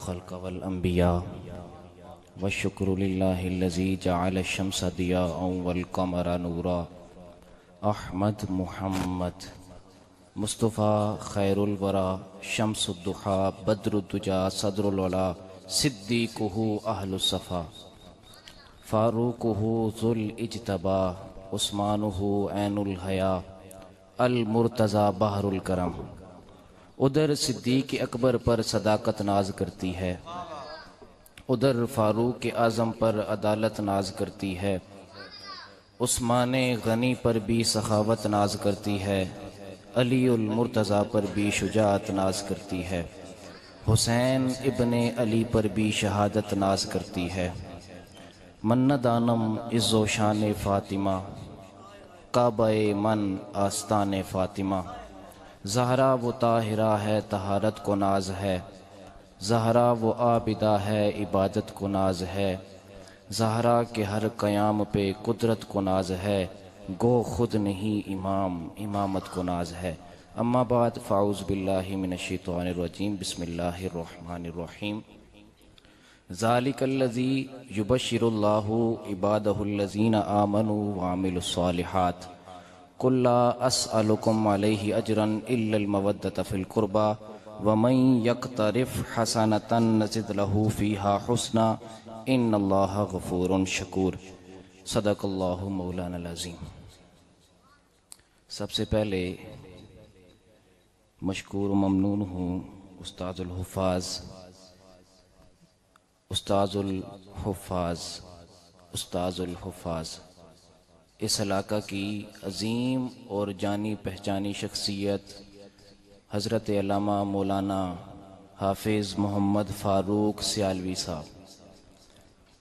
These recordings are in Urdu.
الخلق والأنبياء والشكر لله الذي جعل الشمس ضياء والقمر نورا احمد محمد مصطفیٰ خیر الورا شمس الضحا بدر الدجا صدر الولا صدیقہ اہل الصفا فاروقہ ذو الاجتبا عثمانہ عین الحیا المرتضی بحر الکرم۔ ادھر صدیق اکبر پر صداقت ناز کرتی ہے، ادھر فاروق اعظم پر عدالت ناز کرتی ہے، عثمان غنی پر بھی سخاوت ناز کرتی ہے، علی المرتضی پر بھی شجاعت ناز کرتی ہے، حسین ابن علی پر بھی شہادت ناز کرتی ہے۔ من دانم عز و شان فاطمہ کعبہ من آستان فاطمہ۔ زہرا وہ طاہرہ ہے طہارت کو ناز ہے، زہرا وہ عابدہ ہے عبادت کو ناز ہے، زہرا کے ہر قیام پہ قدرت کو ناز ہے، گو خود نہیں امام امامت کو ناز ہے۔ اما بعد فاعوذ باللہ من الشیطان الرجیم بسم اللہ الرحمن الرحیم۔ ذالک الذی یبشر اللہ عبادہ الذین آمنوا وعملوا الصالحات قل لا اسألکم علیہ اجرا الا المودۃ فی القربى ومن یقترف حسنۃ نزد لہ فیہا حسنا ان اللہ غفور شکور۔ صدق اللہ مولانا العظیم۔ سب سے پہلے مشکور و ممنون ہوں استاذ الحفاظ اس علاقہ کی عظیم اور جانی پہچانی شخصیت حضرت علامہ مولانا حافظ محمد فاروق سیالوی صاحب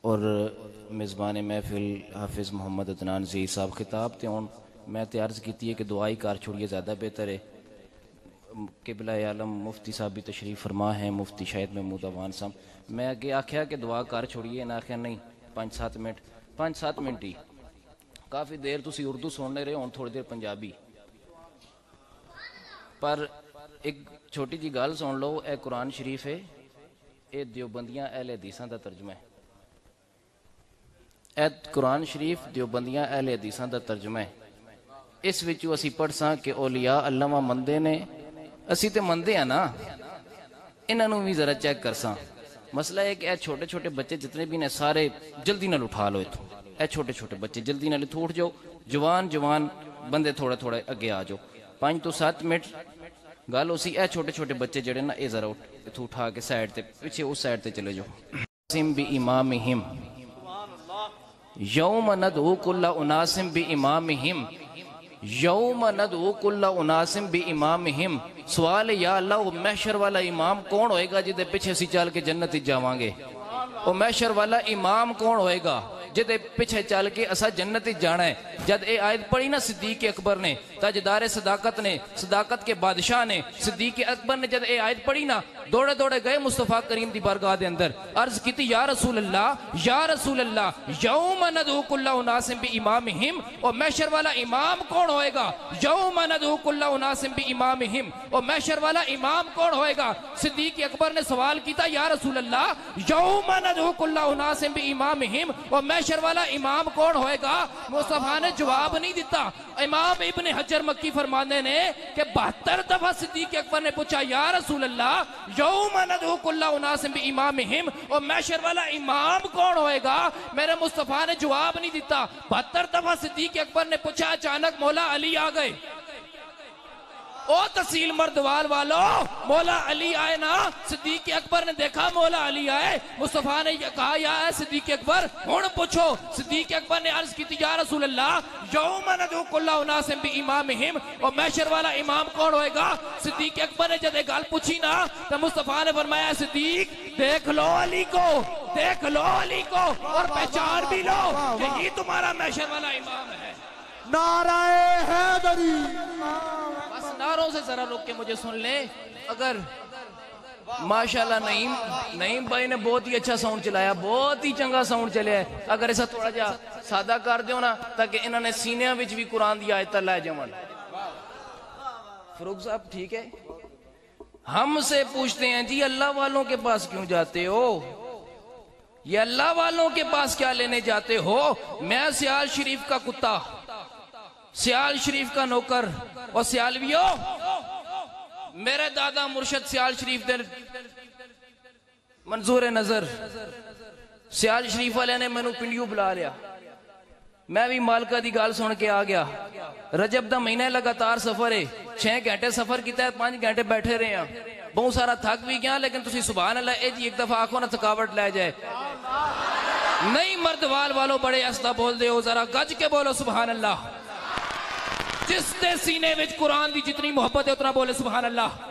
اور میزبان محفل حافظ محمد عدنان زی صاحب۔ خطاب تے ہون میں تے عرض کیتی ہے کہ دعائی کار چھوڑیے زیادہ بہتر ہے۔ قبلہ عالم مفتی صاحب بھی تشریف فرما ہیں، مفتی شاہد محمود اوان صاحب۔ میں اگے آکھیا کہ دعا کار چھوڑیے، نہ آکھیا نہیں 5-7 منٹ ہی کافی دیر تسی اردو سننے رہے ہون، تھوڑی دیر پنجابی۔ پر ایک چھوٹی جی گل سن لو، اے قرآن شریف ہے، اے دیوبندیاں اہل حدیثاں دا ترجمہ ہے۔ اے قرآن شریف دیوبندیاں اہل حدیثاں دا ترجمہ ہے۔ اس وچوں اسی پڑھ ساں کہ اولیاء اللہ مندے نے، اسی تے مندے ہیں نا، انہوں بھی ذرا چیک کر ساں۔ مسئلہ ہے کہ اے چھوٹے چھوٹے بچے جتنے بھی نے سارے جلدی نال اٹھا لو اتھوں، اے چھوٹے چھوٹے بچے جلدی نال اتھوں اٹھ جاؤ، جوان بندے تھوڑے تھوڑے اگے آ جاؤ۔ 5 منٹ گل اسی، اے چھوٹے چھوٹے بچے جڑے نا اے ذرا اتھوں اٹھا کے سائڈ تے پیچھے اس سائڈ تے چلے جاؤ۔ سم بی امامہم یوم ندعو کل اناس بامامہم، یوم ندعو کل اناس بامامہم۔ سوال ہے یا اللہ وہ محشر والا امام کون ہوئے گا جدے پیچھے سی چل کے جنت جاواں گے؟ وہ محشر والا امام کون ہوئے گا جدے پیچھے چل کے اسا جنت جانا ہے؟ جد اے آیت پڑھی نا صدیق اکبر نے، تاجدار صداقت نے، صداقت کے بادشاہ نے، صدیق اکبر نے جد اے آیت پڑھی نا، دوڑے دوڑے گئے مصطفیٰ کریم دی بارگاہ دے اندر، عرض کیتی یا رسول اللہ یوم ندعو کل اناس بامامہم، اور محشر والا امام کون ہوئے گا؟ یوم ندعو کل اناس بامامہم، اور محشر والا امام کون ہوئے گا؟ صدیق اکبر نے سوال کیتا یا رسول اللہ یوم ندعو کل اناس بامامہم، اور محشر والا امام کون ہوئے گا؟ مصطفیٰ نے جواب نہیں دیتا۔ امام ابن حجر مکی فرمانے نے کہ 72 دفعہ صدیق اکبر نے پوچھا یا رسول اللہ یوم ندعو کل اناس بامامہم، اور محشر والا امام کون ہوئے گا؟ میرے مصطفیٰ نے جواب نہیں دیتا۔ 72 دفعہ صدیق اکبر نے پوچھا، اچانک مولا علی آ گئے۔ او تحصیل مردوال والو، مولا علی آئے نا، صدیق اکبر نے دیکھا مولا علی آئے، مصطفیٰ نے کہا یا اے صدیق اکبر ہون پوچھو۔ صدیق اکبر نے عرض کی تھی یا رسول اللہ یوم ندعو کل اناس بامامہم، اور محشر والا امام کون ہوئے گا؟ صدیق اکبر نے جب ایک گل پوچھی نا تو مصطفیٰ نے فرمایا صدیق دیکھ لو علی کو، دیکھ لو علی کو، اور پہچان بھی لو کہ یہ تمہارا محشر والا امام ہے۔ نعرہ حیدری۔ بس نعروں سے ذرا رک کے مجھے سن لیں۔ اگر ماشاءاللہ نعیم بھائی نے بہت ہی اچھا ساؤنڈ چلایا، بہت ہی چنگا ساؤنڈ چلیا ہے، اگر ایسا تھوڑا جا سادہ کر دیو نا تاکہ انہوں نے سینیاں وچ بھی قرآن دی آیت لے جاون۔ فروغ صاحب ٹھیک ہے؟ ہم سے پوچھتے ہیں جی اللہ والوں کے پاس کیوں جاتے ہو؟ یہ اللہ والوں کے پاس کیا لینے جاتے ہو؟ میں سیال شریف کا کتا، سیال شریف کا نوکر، اور سیالویو میرے دادا مرشد سیال شریف دے منظور نظر سیال شریف والے نے مینوں پنڈیو بلا لیا، میں بھی مالکہ دی گال سن کے آ گیا۔ رجب دا مہینہ لگاتار سفر ہے، 6 گھنٹے سفر کیتا ہے، 5 گھنٹے بیٹھے رہے ہیں، بہت سارا تھک بھی گیا، لیکن تسی سبحان اللہ اے جی ایک دفعہ آنکھوں نہ تھکاوٹ لے جائے نہیں۔ مردوال والو بڑے ایسا بول دے ہو، ذرا گج کے بولو سبحان اللہ۔ جس دے سینے وچ قرآن دی جتنی محبت ہے اتنا بولے سبحان اللہ۔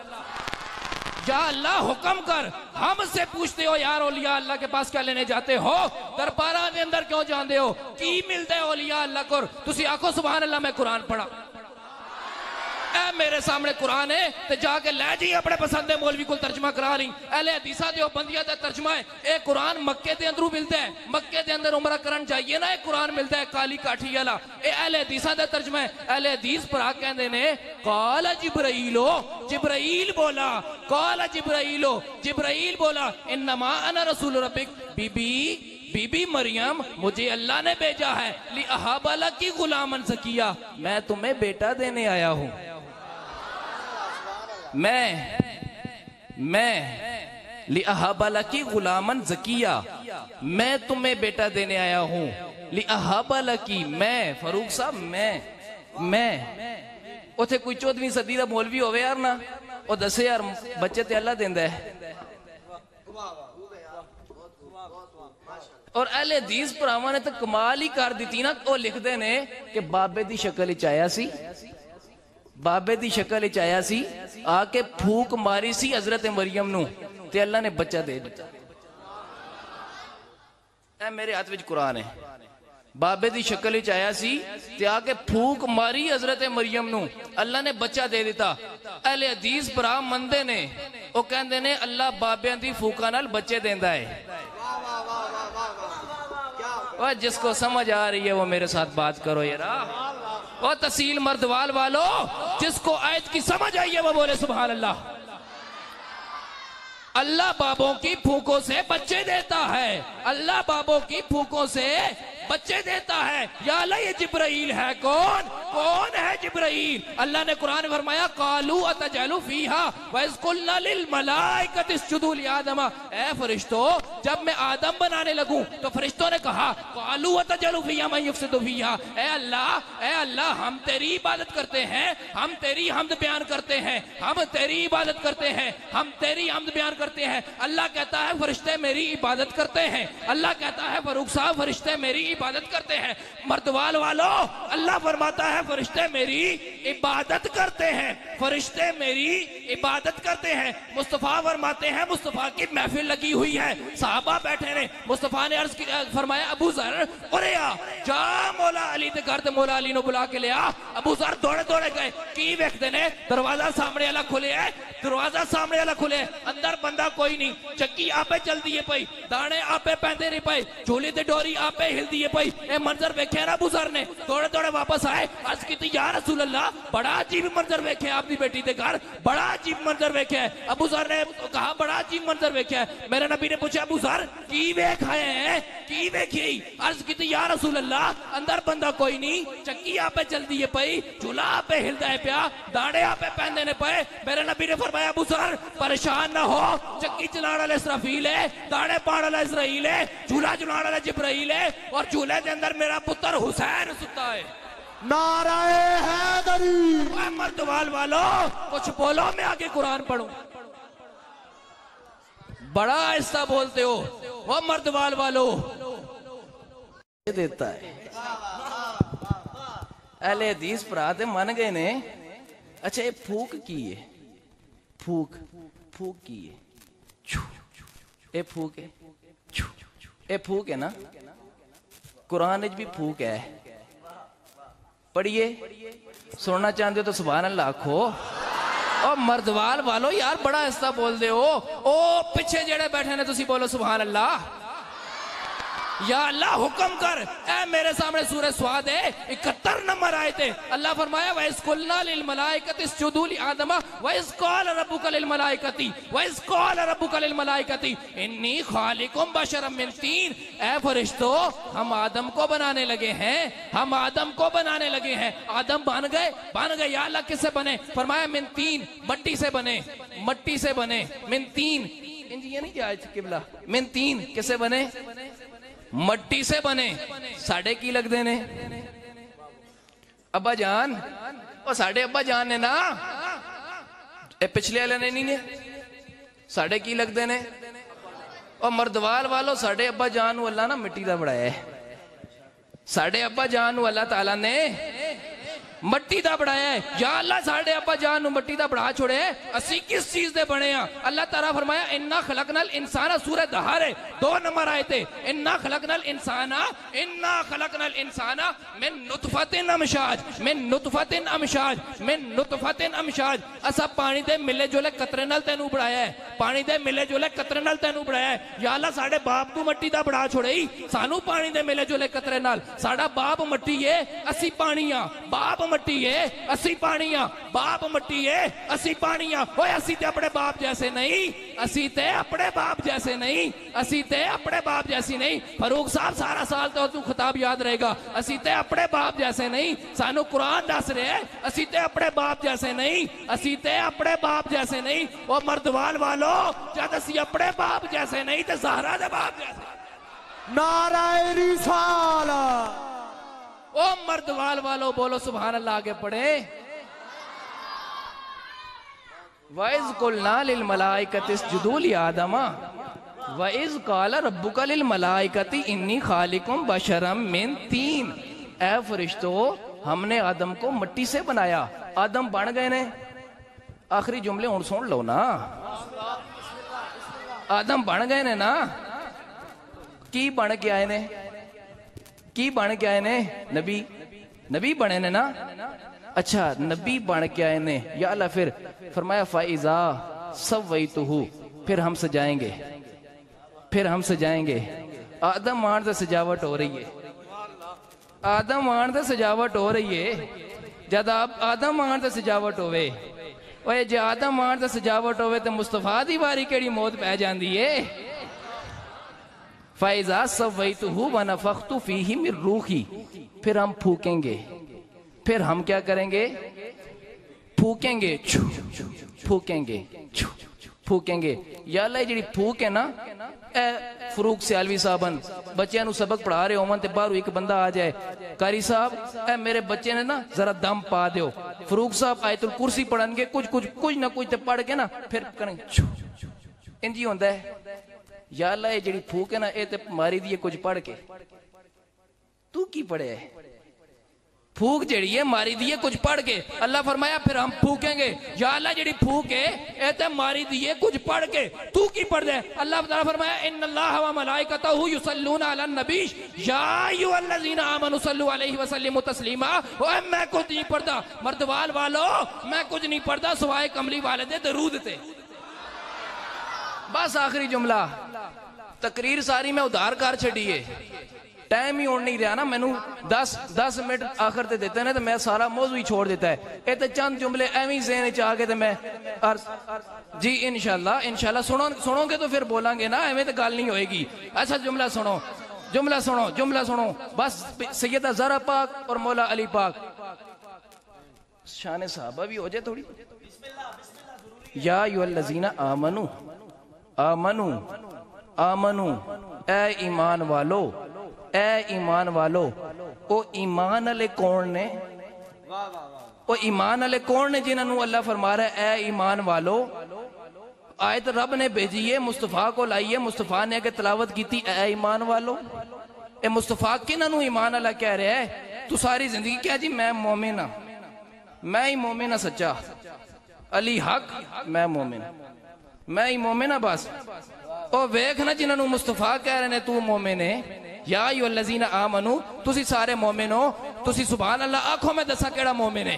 یا اللہ حکم کر، ہم سے پوچھتے ہو یار اولیاء اللہ کے پاس کیا لینے جاتے ہو؟ دربارہ دے اندر کیوں جاندے ہو؟ کی ملتا ہے اولیاء اللہ کو؟ تسی آکھو سبحان اللہ میں قرآن پڑھا، اے میرے سامنے قرآن ہے تے جا کے لے جی اپنے پسند مولوی کو ترجمہ کرا لیں۔ اہل حدیثہ دیو بندیہ دا ترجمہ ہے، اے قرآن مکے دے اندروں ملتا ہے، مکے دے اندر عمرہ کرن چاہیے نا، اے قرآن ملتا ہے کالی کاٹھی والا، اے اہل حدیثہ دا ترجمہ ہے۔ اہل حدیث پر آ کہندے نے قال جبرائیلو، جبرائیل بولا، قال جبرائیلو، جبرائیل بولا انما انا رسول ربک، بی بی مریم مجھے اللہ نے بھیجا ہے، لِأَحَابَ لَكِ غُلَامًا زَكِيًّا، میں تمہیں بیٹا دینے آیا ہوں، میں لِأَحَابَ لَكِ غُلَامًا زَكِيًّا، میں تمہیں بیٹا دینے آیا ہوں، لِأَحَابَ لَكِ، میں فاروق صاحب میں اتھے کوئی 14ویں صدی دا مولوی ہوئے یار نا، وہ دسے یار بچے تے اللہ دیندہ ہے۔ اور اہل حدیث پراواں نے تو کمال ہی کر دیتی نا، وہ لکھ دے نے کہ بابے دی شکل چایا سی، بابے دی شکل چایا سی، آ کے پھوک ماری سی حضرت مریم نو تے اللہ نے بچہ دے دیا۔ اے میرے ہاتھ وچ قرآن ہے، بابے دی شکل چایا سی تے آ کے پھوک ماری حضرت مریم نو اللہ نے بچہ دے دیتا۔ اہل حدیث پرا مندے نے وہ کہندے نے اللہ بابیاں دی پھوکاں نال بچے دیندا ہے۔ وہ جس کو سمجھ آ رہی ہے وہ میرے ساتھ بات کرو یارا، وہ تحصیل مردوال والو جس کو آیت کی سمجھ آئی ہے وہ بولے سبحان اللہ۔ اللہ بابوں کی پھوکوں سے بچے دیتا ہے، اللہ بابوں کی پھوکوں سے بچے دیتا ہے۔ یا اللہ یہ جبرائیل ہے، کون ہے جبرائیل؟ اللہ نے قرآن فرمایا قالوا اتجعل فیہا وَإِذْ قُلْنَا لِلْمَلَائِكَةِ اسْجُدُوا لِآدَمَ، اے فرشتوں جب میں آدم بنانے لگوں تو فرشتوں نے کہا قالوا اتجعل فیہا مَن یفسد فیہا، اے اللہ ہم تیری عبادت کرتے ہیں، ہم تیری حمد بیان کرتے ہیں، ہم تیری عبادت کرتے ہیں، ہم تیری حمد بیان کرتے ہیں۔ اللہ کہتا ہے فرشتے میری عبادت کرتے ہیں، اللہ کہتا ہے فاروق صاحب فرشتے میری عبادت کرتے ہیں۔ مردوال والو اللہ فرماتا ہے فرشتے میری عبادت کرتے ہیں، فرشتے میری عبادت کرتے ہیں۔ مصطفیٰ فرماتے ہیں مصطفیٰ کی محفل لگی ہوئی ہے، صحابہ بیٹھے نے، مصطفیٰ نے عرض فرمایا ابو ذر اوریا جا مولا علی دے گھر تے مولا علی نو بلا کے لیا۔ ابو ذر دوڑے گئے، کی ویکھدے نے دروازہ سامنے والا کھلے ہے، دروازہ سامنے والا کھلے، اندر بندہ کوئی نہیں، چکی آپے چل دیئے پئی، دانے آپے پہندے نہیں پئی، جھولی تے ڈوری آپے ہل دیئے پئی۔ اے منظر ویکھے نا ابو ذر نے، دوڑے واپس آئے، عرض کیتی یا رسول اللہ بڑا عجیب منظر ویکھے آپ دی بیٹی دے گھر، بڑا عجیب منظر ویکھے۔ ابو ذر نے کہا بڑا عجیب منظر ویکھے۔ میرے نبی نے پوچھا ابو ذر کی ویکھ آئے ہیں، کی ویکھی؟ عرض کیتی یا رسول اللہ اندر بندہ کوئی نہیں، چکی آپے چل دیئے پئی، جھولا آپے ہلدا ہے پیا، داڑے آپے پہندے نے پئے۔ میرے نبی نے فرمایا ابو ذر پریشان نہ ہو، چکی چلانے والا اسرافیل ہے، داڑے پاڑ والا اسرائیل ہے، جھولا چلانے والا جبرائیل ہے، اور جھولے دے اندر میرا پتر حسین ستا ہے۔ نعرہ حیدری۔ اے مردوال والو کچھ بولو میں آگے قرآن پڑھوں، بڑا ایسا بولتے ہو۔ وہ مردوال والو دیتا ہے اہل حدیث پرات من گئے نے۔ اچھا یہ پھوک کی ہے، پھوک کی ہے، اے پھوک ہے، اے پھوک ہے نا، قرآن بھی پھوک ہے، پڑھئے سننا چاہتے ہو تو سبحان اللہ آکھو۔ اور مردوال والو یار بڑا ایسا بول دے ہو، او پچھے جڑے بیٹھے نے تسی بولو سبحان اللہ۔ یا اللہ حکم کر، اے میرے سامنے سورہ سواد ہے 71 نمبر آئے تھے، اللہ فرمایا وَإِذْ قُلْنَا لِلْمَلَائِكَةِ اسْجُدُوا لِآدَمَ وَإِذْ قَالَ رَبُّكَ لِلْمَلَائِكَةِ إِنِّي خَالِقٌ بَشَرًا مِّن طِينٍ، اے فرشتو ہم آدم کو بنانے لگے ہیں، ہم آدم کو بنانے لگے ہیں۔ آدم بن گئے، یا اللہ کس سے بنے؟ فرمایا من تین، مٹی سے بنے، مٹی سے بنے، من تین، یہ نہیں کیا قبلہ، من تین کس سے بنے؟ مٹی سے بنے۔ ساڑھے کی لگ دینے ابا جان، اور ساڑھے ابا جان نے نا اے پچھلے والے نے نہیں ساڑھے کی لگ دینے، اور مردوال والو ساڑھے ابا جان اللہ نا مٹی دا بڑھایا ہے، ساڑھے ابا جان اللہ تعالیٰ نے مٹی دا بڑھایا ہے۔ یا اللہ ساڑھے ابا جان مٹی دا بڑھا چھوڑے، اسی کس چیز دے بنے ہیں؟ اللہ تعالیٰ فرمایا اِنَّا خَلَقْنَا الْإِنسَانَ، سورہ دہار ہے 2 نمبر آئے تھے، اِنَّا خَلَقْنَا الْإِنسَانَ مِن نُطْفَةٍ أَمْشَاج، اسا پانی دے ملے جولے قطرے نال تینوں بڑھایا ہے، پانی دے ملے جولے قطرے نال تینوں بڑھایا ہے۔ یا اللہ ساڑھے باپ کو مٹی دا بڑھا چھوڑے ہی، سانو پانی دے ملے جولے قطرے نال، ساڑھا باپ مٹی ہے اسی پانیاں، باپ مٹی ہے اسی پانیاں، باپ مٹی ہے اسی پانیاں۔ اوہ اسی تے اپنے باپ جیسے نہیں، اسی تے اپنے باپ جیسے نہیں، اسی تے اپنے باپ جیسی نہیں۔ فاروق صاحب سارا سال تو خطاب یاد رہے گا، اسی تے اپنے باپ جیسے نہیں، سانو قرآن دس رہے ہیں اسی تے اپنے باپ جیسے نہیں، اسی تے اپنے باپ جیسے نہیں۔ وہ مردوال والو جد اسی اپنے باپ جیسے نہیں تے زہرا دے باپ جیسے۔ نعرہ رسالت، او مردوال والو بولو سبحان اللہ، آگے پڑھے۔ وَإِذْ قُلْنَا لِلْمَلَائِكَةِ اسْجُدُوا لِآدَمَ وَإِذْ قَالَ رَبُّكَ لِلْمَلَائِكَةِ إِنِّي خَالِقٌ بَشَرًا مِّن طِينٍ، اے فرشتو ہم نے آدم کو مٹی سے بنایا، آدم بن گئے نے۔ آخری جملے ہون سن لو نا، آدم بن گئے نے نا، کی بن کے آئے نے؟ کی بن کے آئے نے؟ نبی بنے نے نا۔ اچھا نبی بن کے آئے نے، یا اللہ پھر فرمایا فَإِذَا سَوَّيْتُهُ، پھر ہم سجائیں گے، پھر ہم سجائیں گے۔ آدم آن سے سجاوٹ ہو رہی ہے، آدم آن سے سجاوٹ ہو رہی ہے۔ جد آدم آن سے سجاوٹ ہوئے، اوہ جے آدم آن سے سجاوٹ ہوئے تو مصطفیٰ دی واری کیڑی موت پہ جاندی ہے۔ فَإِذَا سَوَّيْتُهُ وَنَفَخْتُ فِيهِ مِن رُوحِي، پھر ہم پھونکیں گے، پھر ہم کیا کریں گے؟ پھونکیں گے، پھونکیں گے، پھونکیں گے۔ یا اللہ جڑی پھونک ہے نا، اے فروق سیالوی صاحبن بچیاں نو سبق پڑھا رہے ہومن تے باہروں ایک بندہ آ جائے، قاری صاحب اے میرے بچے نے نا ذرا دم پا دیو، فروق صاحب آیت الکرسی پڑھن گے، کچھ نہ کچھ تے پڑھ کے نا پھر کریں انجی ہوندہ ہے۔ یا اللہ یہ جڑی پھوک ہے نا اے تے ماری دیئے کچھ پڑھ کے، تو کی پڑھے ہے؟ پھوک جڑی ہے ماری دیئے کچھ پڑھ کے، اللہ فرمایا پھر ہم پھوکیں گے۔ یا اللہ جڑی پھوک ہے اے تے ماری دیئے کچھ پڑھ کے، تو کی پڑھ دے؟ اللہ تعالیٰ فرمایا ان اللہ و ملائکتہ یصلون علی النبی یا ایھا الذین آمنوا صلوا علیہ وسلموا تسلیما۔ اوہ میں کچھ نہیں پڑھدا، مردوال والو میں کچھ نہیں پڑھدا سوائے کملی والے دے درود تے۔ بس آخری جملہ، تقریر ساری میں ادھار کر چھڑیے، ٹائم ہی ہون نہیں رہا نا، میں نو 10 منٹ آخر تے دیتے ہیں تو میں سارا موضوع ہی چھوڑ دیتا ہے۔ اے تے چند جملے ایویں ذہن چاہ کے تے میں جی انشاءاللہ سنو گے تو پھر بولاں گے نا، ایویں تے گل نہیں ہوئے گی۔ اچھا جملہ سنو، بس سیدہ زہرا پاک اور مولا علی پاک، شان صحابہ بھی ہو جائے تھوڑی۔ یا ایھا الذین آمنو، اے ایمان والو، اے ایمان والو۔ او ایمان علی کون نے؟ او ایمان علی کون نے جنہوں اللہ فرما رہا ہے اے ایمان والو؟ آیت رب نے بھیجی ہے، مصطفیٰ کو لائی ہے، مصطفیٰ نے کہ تلاوت کی تھی اے ایمان والو۔ اے مصطفیٰ کنہوں ایمان اللہ کہہ رہے ہے؟ تو ساری زندگی کہہ جی میں مومن ہاں، میں ہی مومن ہاں سچا، علی حق میں مومن، میں ہی مومن ہاں بس۔ او ویکھ نا جنہوں مصطفیٰ کہہ رہے ہیں تو مومن ہے، یا ایھا الذین آمنو، تسی سارے مومن ہو، تسی سبحان اللہ آنکھوں میں دسا کیڑا مومن ہے؟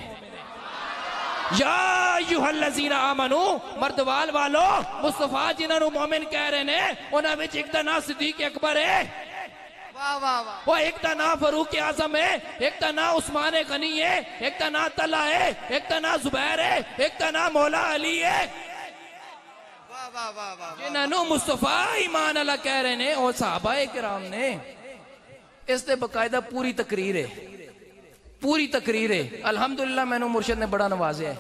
یا ایھا الذین آمنو، مردوال والو مصطفیٰ جنہوں مومن کہہ رہے ہیں انہاں وچ ایک دا نام صدیق اکبر ہے۔ وہ ایک تا نا فاروق اعظم ہے، ایک تا نا عثمان غنی ہے، ایک تا نا طلحہ ہے، ایک تا نا زبیر ہے، ایک تا نا مولا علی ہے، جنہوں مصطفیٰ ایمان اللہ کہہ رہے ہیں اور صحابہ کرام نے. اس نے باقاعدہ پوری تقریر ہے، پوری تقریر ہے. الحمدللہ میں نے مرشد نے بڑا نوازیا ہے،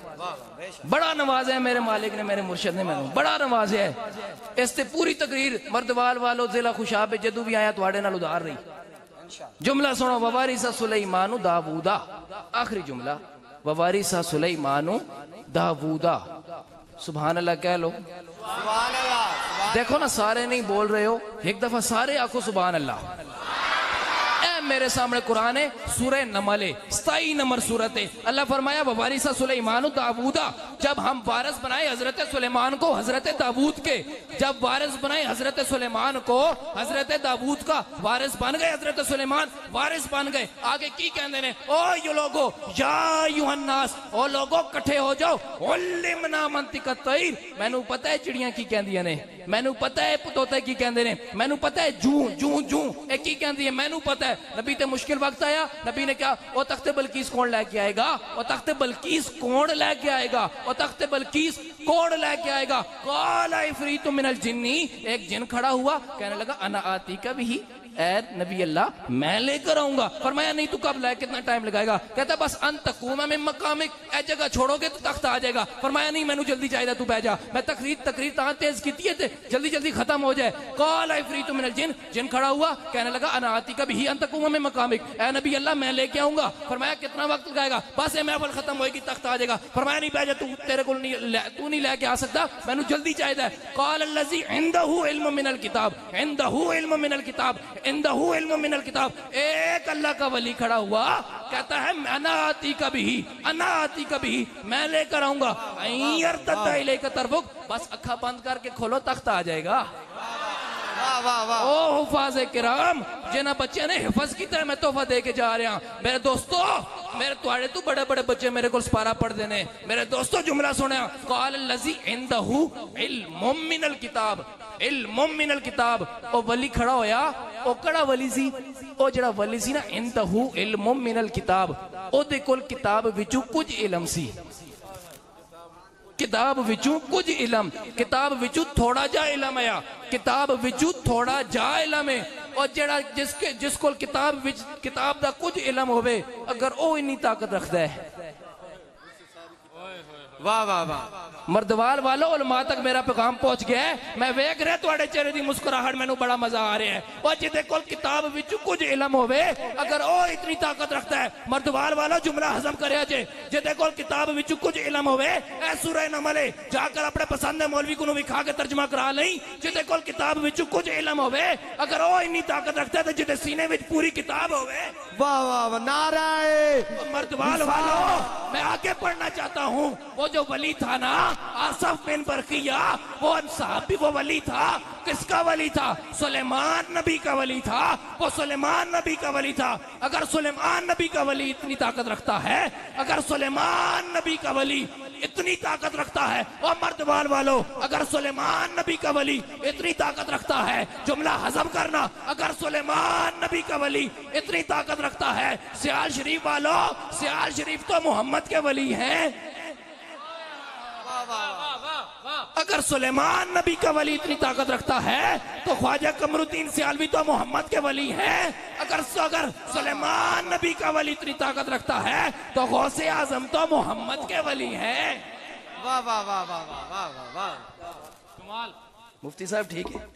بڑا نوازیا ہے میرے مالک نے، میرے مرشد نے میں نے بڑا نوازیا ہے. اس سے پوری تقریر مردوال والو ضلع خوشاب جدو بھی آیا تواڈے نال ادھار رہی. جملہ سنو، ووارث سلیمان داوودا، آخری جملہ، ووارث سلیمان داوودا. سبحان اللہ کہہ لو. دیکھو نا سارے نہیں بول رہے ہو، ایک دفعہ سارے آکھو سبحان اللہ. میرے سامنے قرآن ہے، سورہ نمل ہے، 27 نمبر سورت ہے. اللہ فرمایا ووارث سلیمان داوودا، جب ہم وارث بنائے حضرت سلیمان کو حضرت داود کے، جب وارث بنائے حضرت سلیمان کو حضرت داود کا، وارث بن گئے حضرت سلیمان، وارث بن گئے. آگے کی کہندے نے، او یو لوگو یا ایھا الناس، او لوگو کٹھے ہو جاؤ، علمنا منطق الطیر. مینوں پتہ ہے چڑیاں کی کہندیاں نے، مینوں پتہ ہے طوطے کی کہندے نے، مینوں پتہ ہے جوں جوں جوں اے کی کہندی ہے، مینوں پتہ ہے. نبی تے مشکل وقت آیا، نبی نے کہا او تخت بلقیس کون لے کے آئے گا، او تخت بلقیس کون لے کے آئے گا، او تخت بلقیس کون لے کے آئے گا. قال عفریت من الجن، ایک جن کھڑا ہوا کہنے لگا انا آتی کا بھی، اے نبی اللہ میں لے کر آؤں گا. فرمایا نہیں تو کب لائے، کتنا ٹائم لگائے گا. کہتا بس ان تقوم من مقامک، اے جگہ چھوڑو گے تو تخت آ جائے گا. فرمایا نہیں مینوں جلدی چاہیے تو بیٹھ جا، میں تقریر تاں تیز کیتی ہے جلدی جلدی ختم ہو جائے. قال عفریت من الجن، جن کھڑا ہوا کہنے لگا انا آتی کا بھی ان تقوم من مقامک، اے نبی اللہ میں لے کے آؤں گا. فرمایا کتنا وقت لگائے گا، بس یہ محفل ختم ہوئے گی تخت آ جائے گا. فرمایا نہیں بیٹھ جا، تیرے کو تو نہیں لے کے آ سکتا، مینوں جلدی چاہیے. قال الذی عنده علم من الکتاب، عنده علم من الکتاب، عنده علم من الکتاب. ایک اللہ کا ولی کھڑا ہوا کہتا ہے انا آتی کا بھی، انا آتی کا بھی، میں لے کر آؤں گا. این یرتد الیک طرفک، بس اکھا بند کر کے کھولو تخت آ جائے گا. او حفاظ کرام، جنہ بچے نے حفظ کی طرح میں تحفہ دے کے جا رہے ہیں. میرے دوستو، میرے توڑے تو بڑے بڑے بچے میرے کو سپارہ پڑھ دینے. میرے دوستو جملہ سنیا، قال الذی عنده علم من الکتاب، علم من الکتاب. او ولی کھڑا ہویا، او کڑا ولی سی، او جڑا ولی سی نا عنده علم من الکتاب، او دے کول کتاب وچوں کچھ علم سی، کتاب وچوں کچھ علم، کتاب وچوں تھوڑا جا علم آیا، کتاب وچوں تھوڑا جا علم ہے. اور جڑا جس کو کتاب دا کچھ علم ہوئے، اگر او انی طاقت رکھتا ہے. واہ واہ واہ. مردوال والو علماء تک میرا پیغام پہنچ گیا ہے. میں ویکھ رہا تواڈے چہرے دی مسکراہٹ مینوں بڑا مزہ آ رہا ہے. اور جدے کول کتاب وچ کچھ علم ہوے، اگر او اتنی طاقت رکھتا ہے، مردوال والو جملہ ہضم کریا جے، جدے کول کتاب وچ کچھ علم ہوے، اے سورہ نمل ہے، جا کر اپنے پسند مولوی کو وکھا کے ترجمہ کرا لیں. جدے کول کتاب وچ کچھ علم ہوے، اگر او اتنی طاقت رکھتا ہے تے جدے سینے وچ پوری کتاب ہوے. واہ واہ واہ. نعرہ مردوال والو میں آگے پڑھنا چاہتا ہوں. وہ جو ولی تھا نا آصف بن برقیہ، وہ صحابی، وہ ولی تھا. کس کا ولی تھا؟ سلیمان نبی کا ولی تھا. وہ سلیمان نبی کا ولی تھا. اگر سلیمان نبی کا ولی اتنی طاقت رکھتا ہے، اگر سلیمان نبی کا ولی اتنی طاقت رکھتا ہے، اور مردوال والو اگر سلیمان نبی کا ولی اتنی طاقت رکھتا ہے، جملہ ہضم کرنا، اگر سلیمان نبی کا ولی اتنی طاقت رکھتا ہے، سیال شریف والو، سیال شریف تو محمد کے ولی ہیں. اگر سلیمان نبی کا ولی اتنی طاقت رکھتا ہے تو خواجہ قمر الدین سیالوی تو محمد کے ولی ہیں. اگر سلیمان نبی کا ولی اتنی طاقت رکھتا ہے تو غوث اعظم تو محمد کے ولی ہیں. واہ واہ واہ واہ واہ واہ واہ. کمال. مفتی صاحب ٹھیک ہے،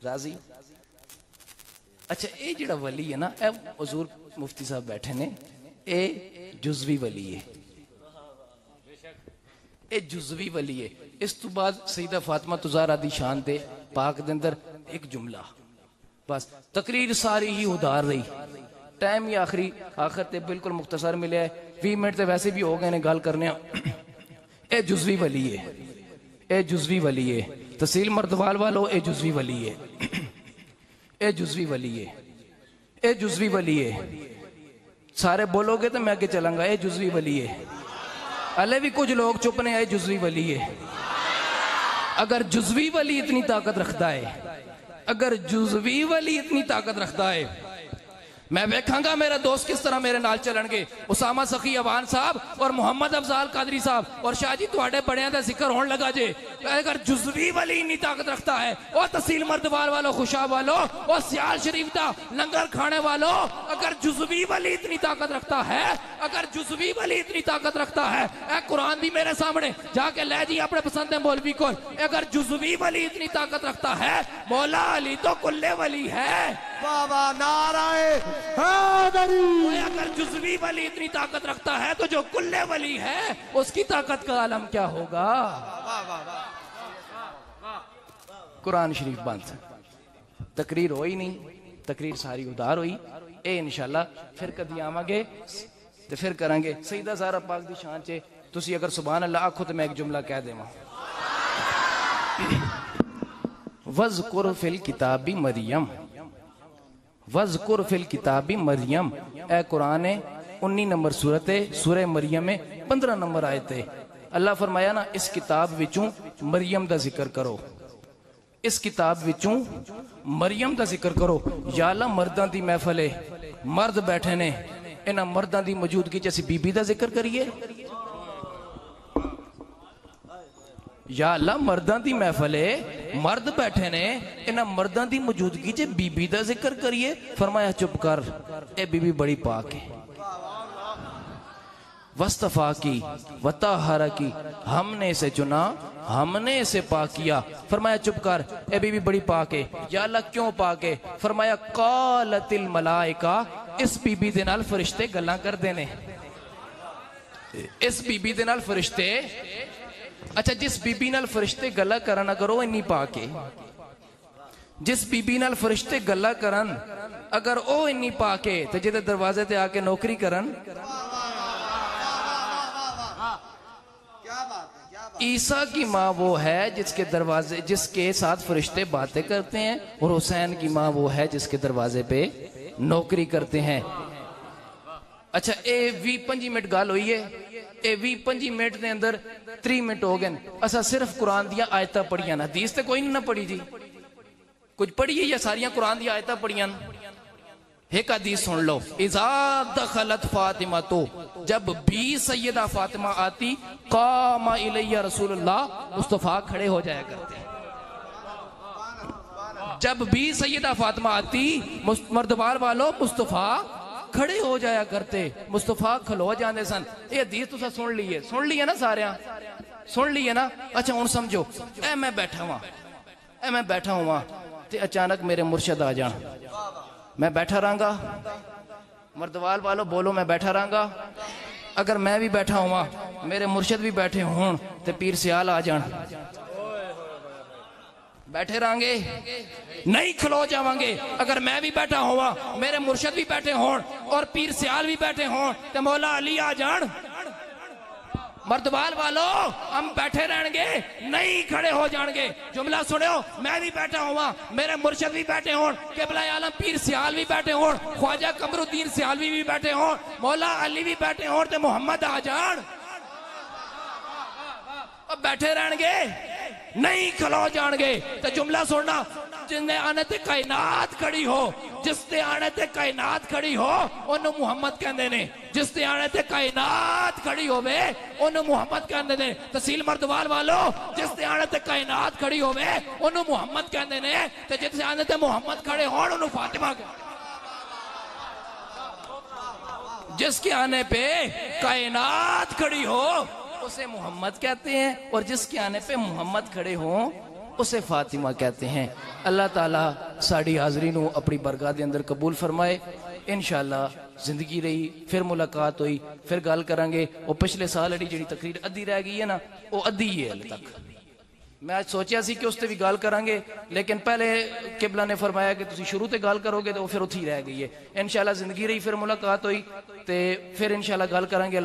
راضی. اچھا اے جڑا ولی ہے نا، اے حضور مفتی صاحب بیٹھے نے، اے جزوی ولی ہے، اے جزوی ولی ہے. اس تو بعد سیدہ فاطمہ زہرا دی شان تے پاک دے اندر ایک جملہ، بس تقریر ساری ہی ادھار رہی. ٹائم ہی آخر تے بالکل مختصر ملے ہے، 20 منٹ تے ویسے بھی ہو گئے نے گل کرنے. اے جزوی ولی ہے، اے جزوی ولی ہے. تحصیل مردوال والو اے جزوی ولی ہے، اے جزوی ولی ہے، اے جزوی ولی ہے. سارے بولو گے تو میں آگے چلاں گا. اے جزوی ولی ہے. اللہ بھی کچھ لوگ چپنے، اے جزوی ولی ہے. اگر جزوی ولی اتنی طاقت رکھتا ہے، اگر جزوی ولی اتنی طاقت رکھتا ہے، میں ویکھاں گا میرا دوست کس طرح میرے نال چلن گے. اسامہ سخی اوان صاحب اور محمد افضال قادری صاحب اور شاہ جی تواڈے بڑیاں دا ذکر ہون لگا جے. اگر جزوی ولی اتنی طاقت رکھتا ہے اور تحصیل مردوال والو خوشاب والو اور سیال شریف دا لنگر کھانے والو, اگر جزوی ولی اتنی طاقت رکھتا ہے, اگر جزوی ولی اتنی طاقت رکھتا ہے, اے قرآن بھی میرے سامنے جا کے لے جی اپنے پسند مولوی کو, اگر جزوی ولی اتنی طاقت رکھتا ہے مولا علی تو کلے ولی ہے. بابا نعرہ حیدری. اگر جزوی ولی اتنی طاقت رکھتا ہے تو جو کلے ولی ہے اس کی طاقت کا عالم کیا ہوگا. قرآن شریف بند. تقریر ہوئی نہیں, تقریر ساری ادار ہوئی. اے انشاءاللہ پھر کدی آواں گے تے پھر کریں گے. سیدہ زہرا پاک دی شان چے تسی اگر سبحان اللہ آکھو تو میں ایک جملہ کہہ دیواں. وَذْكُرْ فِي الْكِتَابِ مریم, وَذْكُرْ فِي الْكِتَابِ مریم. اے قرآن 19 نمبر سورت ہے, سورہ مریم میں 15 نمبر آیت ہے. اللہ فرمایا نا اس کتاب وچوں مریم دا ذکر کرو, اس کتاب وچوں مریم دا ذکر کرو. یا اللہ مردان دی محفل ہے, مرد بیٹھے نے, انہاں مردان دی موجودگی جیسی بی بی دا ذکر کریے. یا اللہ مردان دی محفل ہے, مرد بیٹھے نے, انہاں مردان دی موجودگی جے بی بی دا ذکر کریے. فرمایا چپ کر, اے بی بی بڑی پاک ہے. وَاسْتَفَا کی وَطَہَّرَ کی, ہم نے اسے چنا, ہم نے اسے پاک کیا. فرمایا چپ کر, اے بی بی بڑی پاک ہے. یا اللہ کیوں پاک ہے؟ فرمایا قالت الملائکہ, اس بی بی دے نال فرشتے گلاں کر دینے. اس بی بی دے نال فرشتے, اچھا جس بی بی نال فرشتے گلا کرنا کرو انی پاک ہے. جس بی بی نال فرشتے گلا کرن اگر او انی پاک ہے تو جدے دروازے تے آکے نوکری کرن. عیسیٰ کی ماں وہ ہے جس کے دروازے, جس کے ساتھ فرشتے باتیں کرتے ہیں, اور حسین کی ماں وہ ہے جس کے دروازے پہ نوکری کرتے ہیں. اچھا اے 20-25 منٹ گال ہوئی ہے, اے 20-25 منٹ دے اندر 3 منٹ ہو گئے. اسا صرف قرآن دیا آیتہ پڑھیاں, حدیث تے کوئی نہیں پڑھی جی. کچھ پڑھیے یا ساریاں قرآن دیا آیتہ پڑھیاں. ایک حدیث سن لو. اذا دخلت فاطمہ, تو جب بھی سیدہ فاطمہ آتی, قام الیہ رسول اللہ, مصطفیٰ کھڑے ہو جایا کرتے. جب بھی سیدہ فاطمہ آتی, مردوال والو مصطفیٰ کھڑے ہو جایا کرتے, مصطفیٰ کھلو جاندے سن. یہ حدیث تو سن لیے نا ساریاں, سن لیے نا. اچھا ہن سمجھو, اے میں بیٹھا ہوا تے اچانک میرے مرشد آ جان, میں بیٹھا رہاں گا. مردوال والو بولو میں بیٹھا رہاں گا. اگر میں بھی بیٹھا ہوا, میرے مرشد بھی بیٹھے ہون تے پیر سیال آ جان, بیٹھے رہیں گے نہیں کھلو جاواں گے. اگر میں بھی بیٹھا ہوا, میرے مرشد بھی بیٹھے ہون اور پیر سیال بھی بیٹھے ہون تے مولا علی آ جان. مردوال والو ہم بیٹھے رہیں گے نہیں کھڑے ہو جان گے. جملہ سنو, میں بھی بیٹھا ہوا, میرے مرشد بھی بیٹھے ہون, قبلہ عالم پیر سیال بھی بیٹھے ہون, خواجہ قمر الدین سیالوی بھی بیٹھے ہون, مولا علی بھی بیٹھے ہون تے محمد آ جان. اب بیٹھے رہیں گے نہیں کھلو جان گے. تو جملہ سننا, جس نے آنے تے کائنات کھڑی ہو, جس نے آنے تے کائنات کھڑی ہو انہوں محمد کہندے نے. جس نے آنے تے کائنات کھڑی ہوئے انہوں محمد کہندے نے. تحصیل مردوال والو, جس نے آنے تے کائنات کھڑی ہوئے انہوں محمد کہندے نے. تے جس نے آنے تے محمد کھڑے ہون انہوں فاطمہ کہندے. جس کے آنے پہ کائنات کھڑی ہو اسے محمد کہتے ہیں, اور جس کے آنے پہ محمد کھڑے ہوں اسے فاطمہ کہتے ہیں. اللہ تعالیٰ ساڑی حاضرین کو اپنی برگاہ دے اندر قبول فرمائے. انشاءاللہ زندگی رہی, پھر ملاقات ہوئی, پھر گال کریں گے. وہ پچھلے سال جڑی تقریر ادھی رہ گئی ہے نا, وہ ادھی ہی ہے. تک میں آج سوچیا سی کہ اس تے بھی گال کریں گے, لیکن پہلے قبلہ نے فرمایا کہ تسی شروع تے گال کرو گے تو وہ پھر اتھی رہ گئی ہے. انشاءاللہ زندگی رہی, پھر ملاقات ہوئی تے پھر انشاءاللہ گال کریں گے.